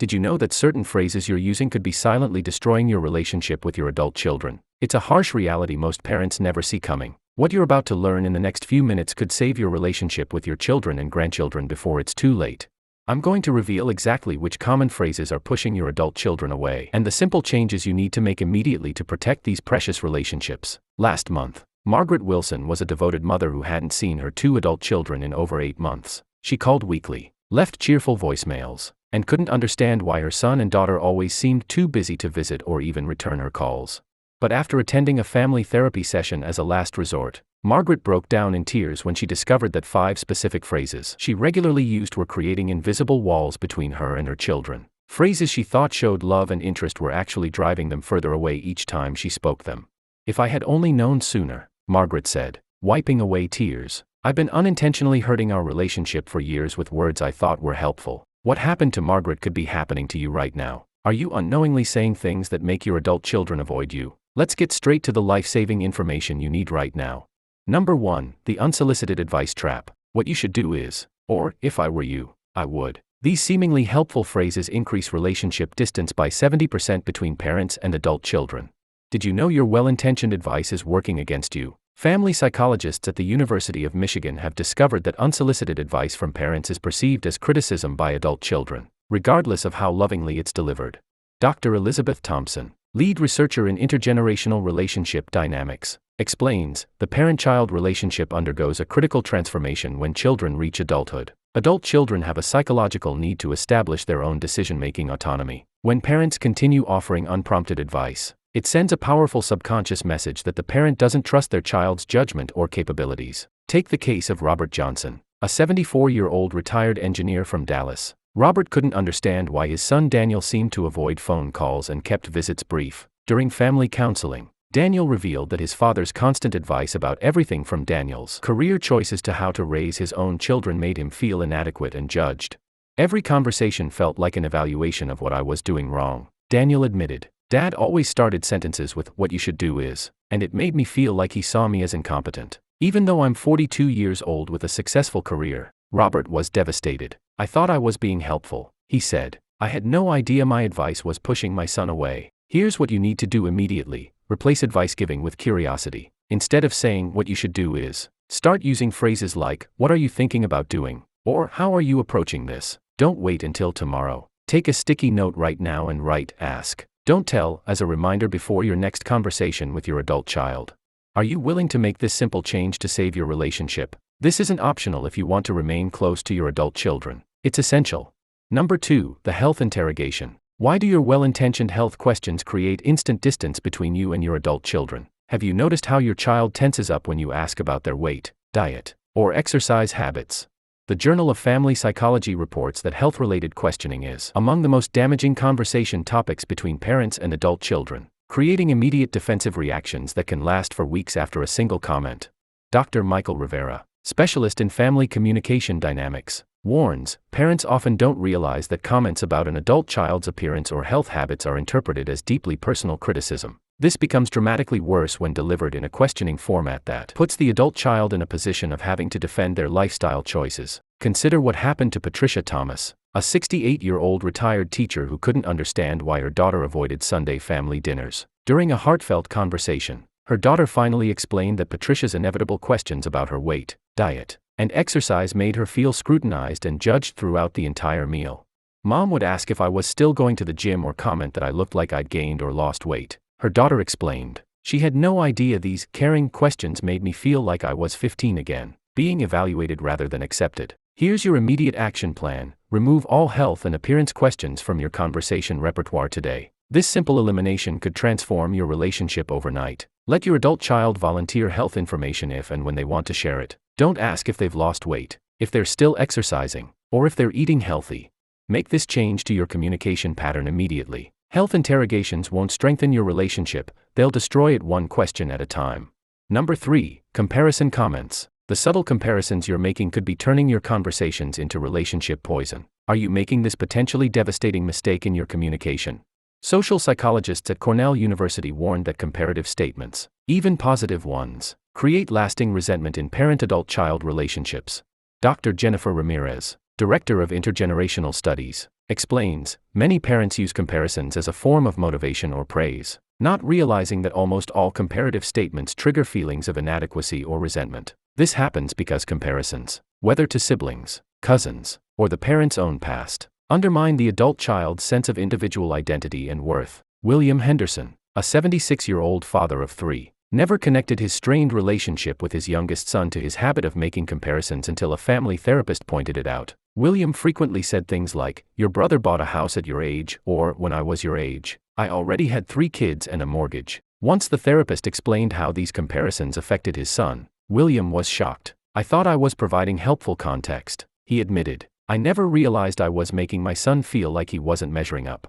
Did you know that certain phrases you're using could be silently destroying your relationship with your adult children? It's a harsh reality most parents never see coming. What you're about to learn in the next few minutes could save your relationship with your children and grandchildren before it's too late. I'm going to reveal exactly which common phrases are pushing your adult children away and the simple changes you need to make immediately to protect these precious relationships. Last month, Margaret Wilson was a devoted mother who hadn't seen her 2 adult children in over 8 months. She called weekly, left cheerful voicemails, and couldn't understand why her son and daughter always seemed too busy to visit or even return her calls. But after attending a family therapy session as a last resort, Margaret broke down in tears when she discovered that 5 specific phrases she regularly used were creating invisible walls between her and her children. Phrases she thought showed love and interest were actually driving them further away each time she spoke them. "If I had only known sooner," Margaret said, wiping away tears. "I've been unintentionally hurting our relationship for years with words I thought were helpful." What happened to Margaret could be happening to you right now. Are you unknowingly saying things that make your adult children avoid you? Let's get straight to the life-saving information you need right now. Number 1, the unsolicited advice trap. What you should do is, or, if I were you, I would. These seemingly helpful phrases increase relationship distance by 70% between parents and adult children. Did you know your well-intentioned advice is working against you? Family psychologists at the University of Michigan have discovered that unsolicited advice from parents is perceived as criticism by adult children, regardless of how lovingly it's delivered. Dr. Elizabeth Thompson, lead researcher in intergenerational relationship dynamics, explains, the parent-child relationship undergoes a critical transformation when children reach adulthood. Adult children have a psychological need to establish their own decision-making autonomy. When parents continue offering unprompted advice, it sends a powerful subconscious message that the parent doesn't trust their child's judgment or capabilities. Take the case of Robert Johnson, a 74-year-old retired engineer from Dallas. Robert couldn't understand why his son Daniel seemed to avoid phone calls and kept visits brief. During family counseling, Daniel revealed that his father's constant advice about everything from Daniel's career choices to how to raise his own children made him feel inadequate and judged. "Every conversation felt like an evaluation of what I was doing wrong," Daniel admitted. "Dad always started sentences with 'what you should do is,' and it made me feel like he saw me as incompetent. Even though I'm 42 years old with a successful career." Robert was devastated. "I thought I was being helpful," he said. "I had no idea my advice was pushing my son away." Here's what you need to do immediately. Replace advice giving with curiosity. Instead of saying "what you should do is," start using phrases like, "what are you thinking about doing?" or "how are you approaching this?" Don't wait until tomorrow. Take a sticky note right now and write "ask, don't tell" as a reminder before your next conversation with your adult child. Are you willing to make this simple change to save your relationship? This isn't optional if you want to remain close to your adult children. It's essential. Number 2, the health interrogation. Why do your well-intentioned health questions create instant distance between you and your adult children? Have you noticed how your child tenses up when you ask about their weight, diet, or exercise habits? The Journal of Family Psychology reports that health-related questioning is among the most damaging conversation topics between parents and adult children, creating immediate defensive reactions that can last for weeks after a single comment. Dr. Michael Rivera, specialist in family communication dynamics, warns, parents often don't realize that comments about an adult child's appearance or health habits are interpreted as deeply personal criticism. This becomes dramatically worse when delivered in a questioning format that puts the adult child in a position of having to defend their lifestyle choices. Consider what happened to Patricia Thomas, a 68-year-old retired teacher who couldn't understand why her daughter avoided Sunday family dinners. During a heartfelt conversation, her daughter finally explained that Patricia's inevitable questions about her weight, diet, and exercise made her feel scrutinized and judged throughout the entire meal. "Mom would ask if I was still going to the gym or comment that I looked like I'd gained or lost weight," her daughter explained. "She had no idea these caring questions made me feel like I was 15 again, being evaluated rather than accepted." Here's your immediate action plan. Remove all health and appearance questions from your conversation repertoire today. This simple elimination could transform your relationship overnight. Let your adult child volunteer health information if and when they want to share it. Don't ask if they've lost weight, if they're still exercising, or if they're eating healthy. Make this change to your communication pattern immediately. Health interrogations won't strengthen your relationship, they'll destroy it one question at a time. Number 3, comparison comments. The subtle comparisons you're making could be turning your conversations into relationship poison. Are you making this potentially devastating mistake in your communication? Social psychologists at Cornell University warned that comparative statements, even positive ones, create lasting resentment in parent-adult-child relationships. Dr. Jennifer Ramirez, director of intergenerational studies, explains, many parents use comparisons as a form of motivation or praise, not realizing that almost all comparative statements trigger feelings of inadequacy or resentment. This happens because comparisons, whether to siblings, cousins, or the parent's own past, undermine the adult child's sense of individual identity and worth. William Henderson, a 76-year-old father of 3, never connected his strained relationship with his youngest son to his habit of making comparisons until a family therapist pointed it out. William frequently said things like, "Your brother bought a house at your age," or "When I was your age, I already had 3 kids and a mortgage." Once the therapist explained how these comparisons affected his son, William was shocked. "I thought I was providing helpful context," he admitted. "I never realized I was making my son feel like he wasn't measuring up."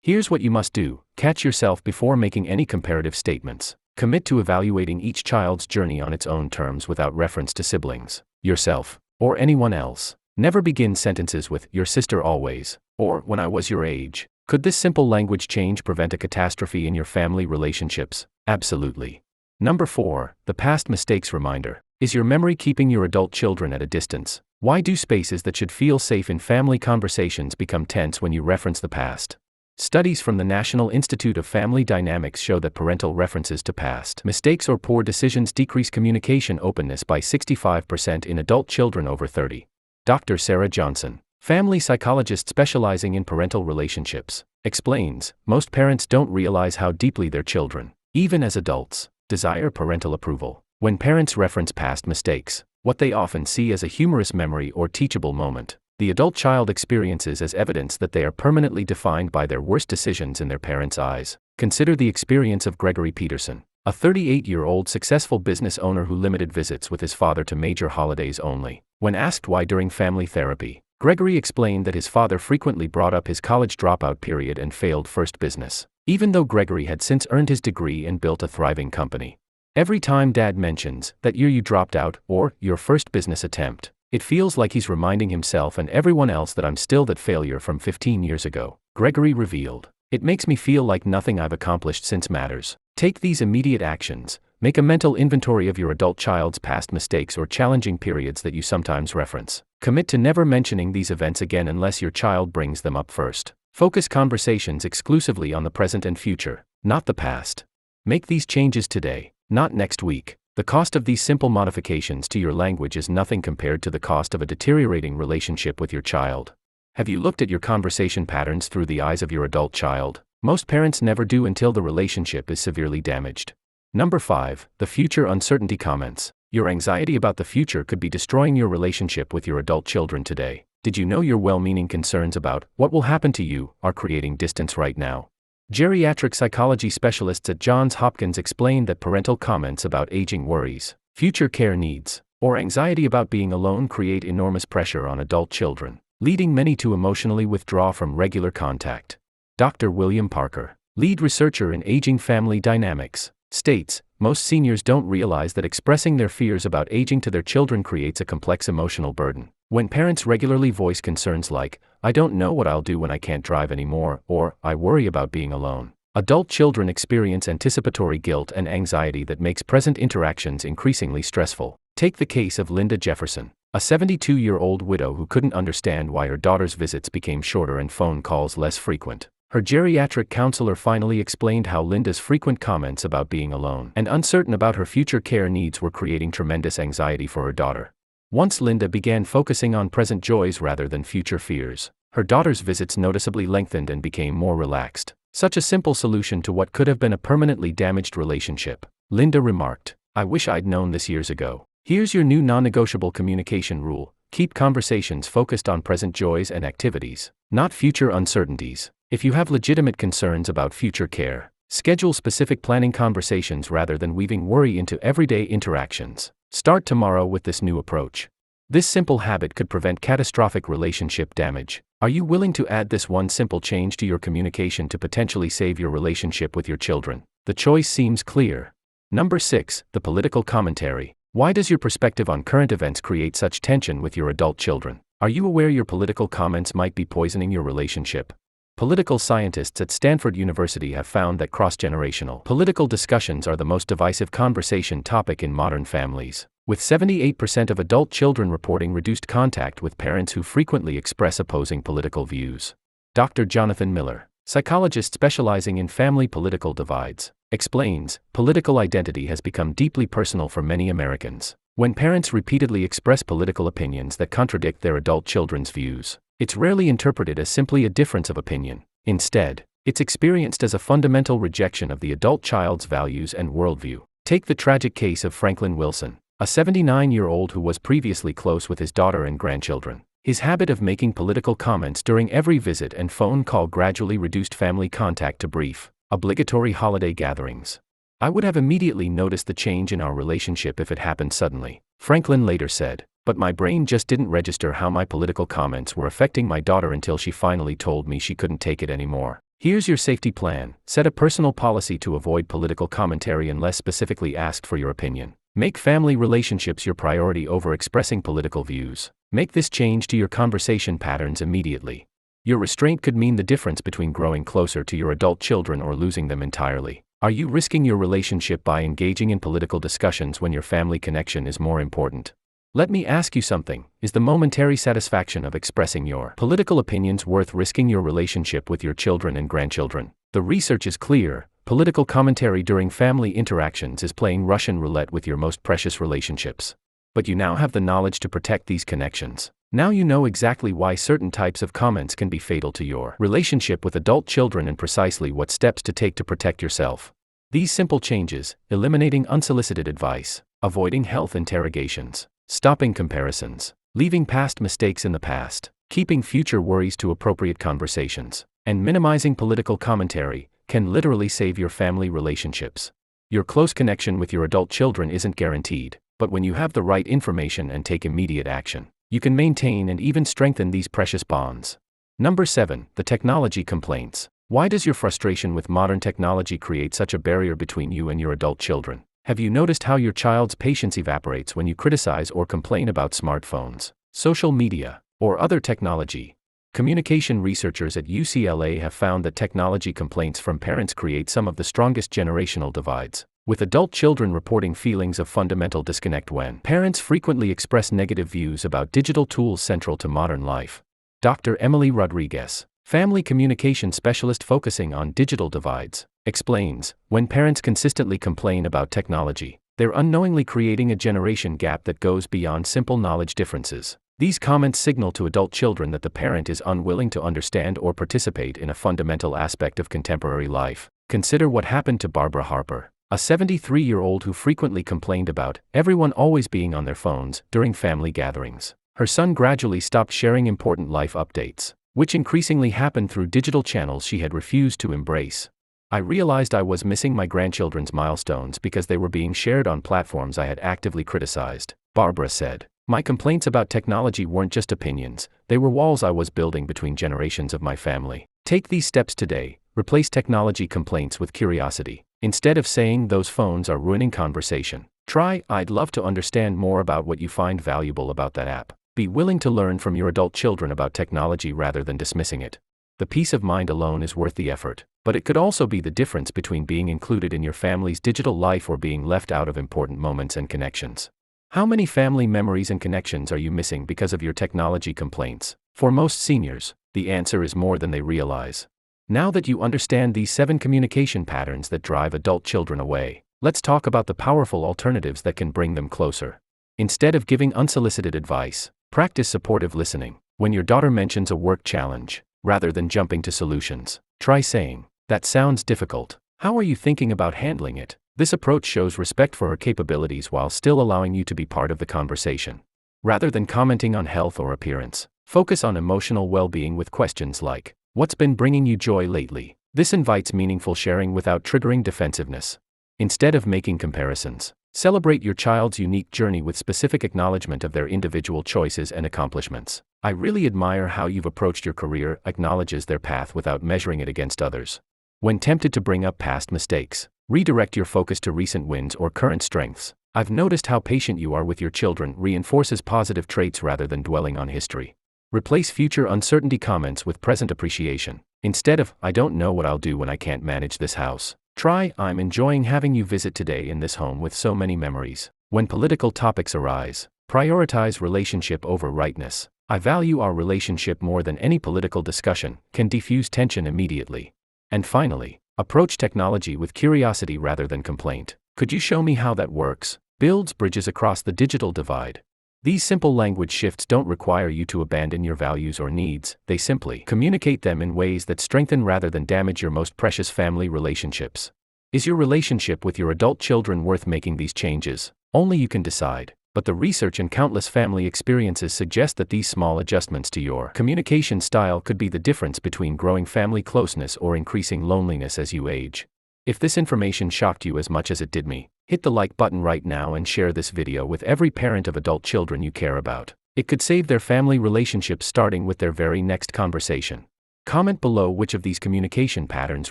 Here's what you must do: catch yourself before making any comparative statements. Commit to evaluating each child's journey on its own terms without reference to siblings, yourself, or anyone else. Never begin sentences with "your sister always," or "when I was your age." Could this simple language change prevent a catastrophe in your family relationships? Absolutely. Number 4, the past mistakes reminder. Is your memory keeping your adult children at a distance? Why do spaces that should feel safe in family conversations become tense when you reference the past? Studies from the National Institute of Family Dynamics show that parental references to past mistakes or poor decisions decrease communication openness by 65% in adult children over 30. Dr. Sarah Johnson, family psychologist specializing in parental relationships, explains, most parents don't realize how deeply their children, even as adults, desire parental approval. When parents reference past mistakes, what they often see as a humorous memory or teachable moment, the adult child experiences as evidence that they are permanently defined by their worst decisions in their parents' eyes. Consider the experience of Gregory Peterson, a 38-year-old successful business owner who limited visits with his father to major holidays only. When asked why during family therapy, Gregory explained that his father frequently brought up his college dropout period and failed first business, even though Gregory had since earned his degree and built a thriving company. "Every time Dad mentions that year you dropped out or your first business attempt, it feels like he's reminding himself and everyone else that I'm still that failure from 15 years ago," Gregory revealed. "It makes me feel like nothing I've accomplished since matters." Take these immediate actions. Make a mental inventory of your adult child's past mistakes or challenging periods that you sometimes reference. Commit to never mentioning these events again unless your child brings them up first. Focus conversations exclusively on the present and future, not the past. Make these changes today, not next week. The cost of these simple modifications to your language is nothing compared to the cost of a deteriorating relationship with your child. Have you looked at your conversation patterns through the eyes of your adult child? Most parents never do until the relationship is severely damaged. Number 5, the future uncertainty comments. Your anxiety about the future could be destroying your relationship with your adult children today. Did you know your well-meaning concerns about what will happen to you are creating distance right now? Geriatric psychology specialists at Johns Hopkins explain that parental comments about aging worries, future care needs, or anxiety about being alone create enormous pressure on adult children, leading many to emotionally withdraw from regular contact. Dr. William Parker, lead researcher in aging family dynamics, states, most seniors don't realize that expressing their fears about aging to their children creates a complex emotional burden. When parents regularly voice concerns like, "I don't know what I'll do when I can't drive anymore," or "I worry about being alone," adult children experience anticipatory guilt and anxiety that makes present interactions increasingly stressful. Take the case of Linda Jefferson, a 72-year-old widow who couldn't understand why her daughter's visits became shorter and phone calls less frequent. Her geriatric counselor finally explained how Linda's frequent comments about being alone and uncertain about her future care needs were creating tremendous anxiety for her daughter. Once Linda began focusing on present joys rather than future fears, her daughter's visits noticeably lengthened and became more relaxed. Such a simple solution to what could have been a permanently damaged relationship. Linda remarked, "I wish I'd known this years ago." Here's your new non-negotiable communication rule. Keep conversations focused on present joys and activities, not future uncertainties. If you have legitimate concerns about future care, schedule specific planning conversations rather than weaving worry into everyday interactions. Start tomorrow with this new approach. This simple habit could prevent catastrophic relationship damage. Are you willing to add this one simple change to your communication to potentially save your relationship with your children? The choice seems clear. Number 6, the political commentary. Why does your perspective on current events create such tension with your adult children? Are you aware your political comments might be poisoning your relationship? Political scientists at Stanford University have found that cross-generational political discussions are the most divisive conversation topic in modern families. with 78% of adult children reporting reduced contact with parents who frequently express opposing political views. Dr. Jonathan Miller, psychologist specializing in family political divides, explains, political identity has become deeply personal for many Americans. When parents repeatedly express political opinions that contradict their adult children's views, it's rarely interpreted as simply a difference of opinion. Instead, it's experienced as a fundamental rejection of the adult child's values and worldview. Take the tragic case of Franklin Wilson, a 79-year-old who was previously close with his daughter and grandchildren. His habit of making political comments during every visit and phone call gradually reduced family contact to brief, obligatory holiday gatherings. I would have immediately noticed the change in our relationship if it happened suddenly, Franklin later said, but my brain just didn't register how my political comments were affecting my daughter until she finally told me she couldn't take it anymore. Here's your safety plan: set a personal policy to avoid political commentary unless specifically asked for your opinion. Make family relationships your priority over expressing political views. Make this change to your conversation patterns immediately. Your restraint could mean the difference between growing closer to your adult children or losing them entirely. Are you risking your relationship by engaging in political discussions when your family connection is more important? Let me ask you something: is the momentary satisfaction of expressing your political opinions worth risking your relationship with your children and grandchildren? The research is clear: political commentary during family interactions is playing Russian roulette with your most precious relationships. But you now have the knowledge to protect these connections. Now you know exactly why certain types of comments can be fatal to your relationship with adult children and precisely what steps to take to protect yourself. These simple changes: eliminating unsolicited advice, avoiding health interrogations, stopping comparisons, leaving past mistakes in the past, keeping future worries to appropriate conversations, and minimizing political commentary, can literally save your family relationships. Your close connection with your adult children isn't guaranteed, but when you have the right information and take immediate action, you can maintain and even strengthen these precious bonds. Number 7. The technology complaints. Why does your frustration with modern technology create such a barrier between you and your adult children? Have you noticed how your child's patience evaporates when you criticize or complain about smartphones, social media, or other technology? Communication researchers at UCLA have found that technology complaints from parents create some of the strongest generational divides, with adult children reporting feelings of fundamental disconnect when parents frequently express negative views about digital tools central to modern life. Dr. Emily Rodriguez, family communication specialist focusing on digital divides, explains, when parents consistently complain about technology, they're unknowingly creating a generation gap that goes beyond simple knowledge differences. These comments signal to adult children that the parent is unwilling to understand or participate in a fundamental aspect of contemporary life. Consider what happened to Barbara Harper, a 73-year-old who frequently complained about everyone always being on their phones during family gatherings. Her son gradually stopped sharing important life updates, which increasingly happened through digital channels she had refused to embrace. I realized I was missing my grandchildren's milestones because they were being shared on platforms I had actively criticized, Barbara said. My complaints about technology weren't just opinions, they were walls I was building between generations of my family. Take these steps today: replace technology complaints with curiosity. Instead of saying those phones are ruining conversation, try, I'd love to understand more about what you find valuable about that app. Be willing to learn from your adult children about technology rather than dismissing it. The peace of mind alone is worth the effort, but it could also be the difference between being included in your family's digital life or being left out of important moments and connections. How many family memories and connections are you missing because of your technology complaints? For most seniors, the answer is more than they realize. Now that you understand these 7 communication patterns that drive adult children away, let's talk about the powerful alternatives that can bring them closer. Instead of giving unsolicited advice, practice supportive listening. When your daughter mentions a work challenge, rather than jumping to solutions, try saying, "That sounds difficult. How are you thinking about handling it?" This approach shows respect for her capabilities while still allowing you to be part of the conversation. Rather than commenting on health or appearance, focus on emotional well-being with questions like, "What's been bringing you joy lately?" This invites meaningful sharing without triggering defensiveness. Instead of making comparisons, celebrate your child's unique journey with specific acknowledgement of their individual choices and accomplishments. "I really admire how you've approached your career," acknowledges their path without measuring it against others. When tempted to bring up past mistakes, redirect your focus to recent wins or current strengths. "I've noticed how patient you are with your children," reinforces positive traits rather than dwelling on history. Replace future uncertainty comments with present appreciation. Instead of, "I don't know what I'll do when I can't manage this house," try, "I'm enjoying having you visit today in this home with so many memories." When political topics arise, prioritize relationship over rightness. I value our relationship more than any political discussion, can defuse tension immediately. And finally, approach technology with curiosity rather than complaint. Could you show me how that works? Builds bridges across the digital divide. These simple language shifts don't require you to abandon your values or needs, they simply communicate them in ways that strengthen rather than damage your most precious family relationships. Is your relationship with your adult children worth making these changes? Only you can decide. But the research and countless family experiences suggest that these small adjustments to your communication style could be the difference between growing family closeness or increasing loneliness as you age. If this information shocked you as much as it did me, hit the like button right now and share this video with every parent of adult children you care about. It could save their family relationships starting with their very next conversation. Comment below which of these communication patterns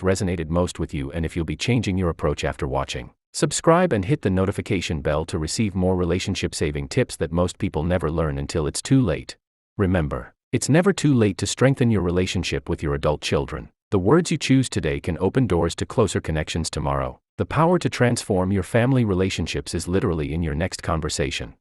resonated most with you and if you'll be changing your approach after watching. Subscribe and hit the notification bell to receive more relationship-saving tips that most people never learn until it's too late. Remember, it's never too late to strengthen your relationship with your adult children. The words you choose today can open doors to closer connections tomorrow. The power to transform your family relationships is literally in your next conversation.